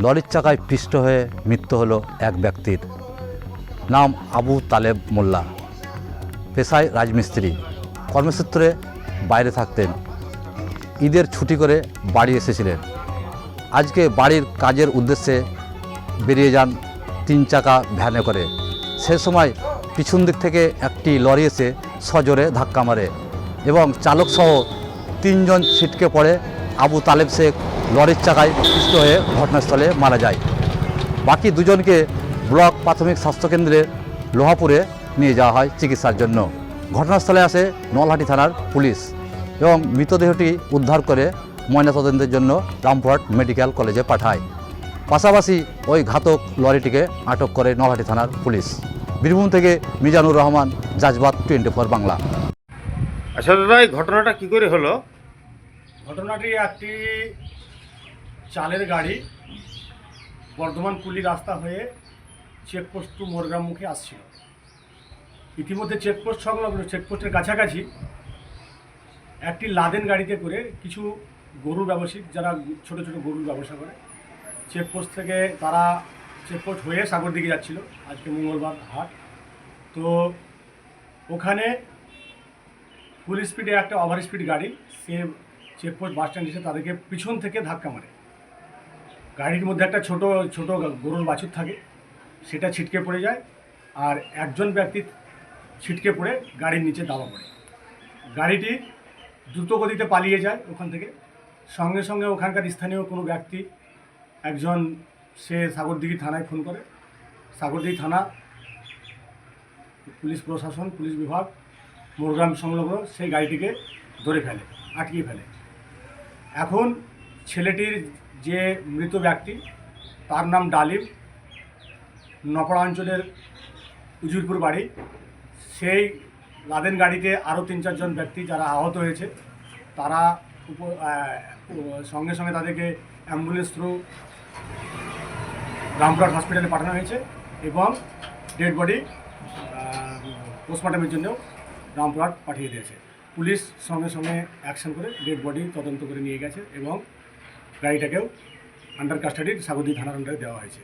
লরির চাকায় পিষ্ট হয়ে মৃত্যু হলো এক ব্যক্তির। নাম আবু তালেব মোল্লা, পেশায় রাজমিস্ত্রি, কর্মসূত্রে বাইরে থাকতেন। ঈদের ছুটি করে বাড়ি এসেছিলেন। আজকে বাড়ির কাজের উদ্দেশ্যে বেরিয়ে যান 3 চাকা ভ্যানে করে। সে সময় পিছন দিক থেকে একটি লরি এসে সজোরে ধাক্কা মারে এবং চালকসহ 3 জন ছিটকে পড়ে। আবু তালেব শেখ লরির চাকায় পিষ্ট হয়ে ঘটনাস্থলে মারা যায়। বাকি 2 জনকে ব্লক প্রাথমিক স্বাস্থ্যকেন্দ্রে লোহাপুরে নিয়ে যাওয়া হয় চিকিৎসার জন্য। ঘটনাস্থলে আসে নলহাটি থানার পুলিশ এবং মৃতদেহটি উদ্ধার করে ময়নাতদন্তের জন্য রামপুরহাট মেডিকেল কলেজে পাঠায়। পাশাপাশি ওই ঘাতক লরিটিকে আটক করে নলহাটি থানার পুলিশ। বীরভূম থেকে মিজানুর রহমান, জাজবাত 24 বাংলা। আচ্ছা দাদা, এই ঘটনাটা কি করে হলো? ঘটনাটি একটি চালের গাড়ি বর্ধমান কুলি রাস্তা হয়ে চেকপোস্ট টু মোরগ্রাম মুখে আসছিল। ইতিমধ্যে চেকপোস্ট সংলগ্ন চেকপোস্টের কাছাকাছি একটি লাদেন গাড়িতে করে কিছু গরুর ব্যবসায়িক, যারা ছোট ছোট গরুর ব্যবসা করে, চেকপোস্ট থেকে তারা চেকপোস্ট হয়ে সাগর দিকে যাচ্ছিল। আজকে মঙ্গলবার হাট, তো ওখানে ফুল স্পিডে একটা ওভার স্পিড গাড়ি সে চেকপোস্ট বাস স্ট্যান্ড এসে তাদেরকে পিছন থেকে ধাক্কা মারে। গাড়ির মধ্যে একটা ছোট ছোট গরুর বাছুর থাকে, সেটা ছিটকে পড়ে যায় আর একজন ব্যক্তি ছিটকে পড়ে গাড়ির নিচে দাবা পড়ে। গাড়িটি দ্রুত গতিতে পালিয়ে যায় ওখান থেকে। সঙ্গে সঙ্গে ওখানকার স্থানীয় কোনো ব্যক্তি একজন সে সাগরদিঘি থানায় ফোন করে। সাগরদিঘি থানা, পুলিশ প্রশাসন, পুলিশ বিভাগ মোরগ্রাম সংলগ্ন সেই গাড়িটিকে ধরে ফেলে, আটকিয়ে ফেলে। এখন ছেলেটির যে মৃত ব্যক্তি, তার নাম ডালিম, নপাড়া অঞ্চলের উজিরপুর বাড়ি। সেই লাদেন গাড়িতে আরও 3-4 জন ব্যক্তি যারা আহত হয়েছে, তারা সঙ্গে সঙ্গে তাদেরকে অ্যাম্বুলেন্স থ্রু রামপুরহাট হসপিটালে পাঠানো হয়েছে এবং ডেড বডি পোস্টমর্টমের জন্যও রামপুরহাট পাঠিয়ে দিয়েছে। পুলিশ সঙ্গে সঙ্গে অ্যাকশন করে ডেড বডি তদন্ত করে নিয়ে গেছে এবং গাড়িটাকেও আন্ডার কাস্টাডির সাগরদিঘি থানার আন্ডারে দেওয়া হয়েছে।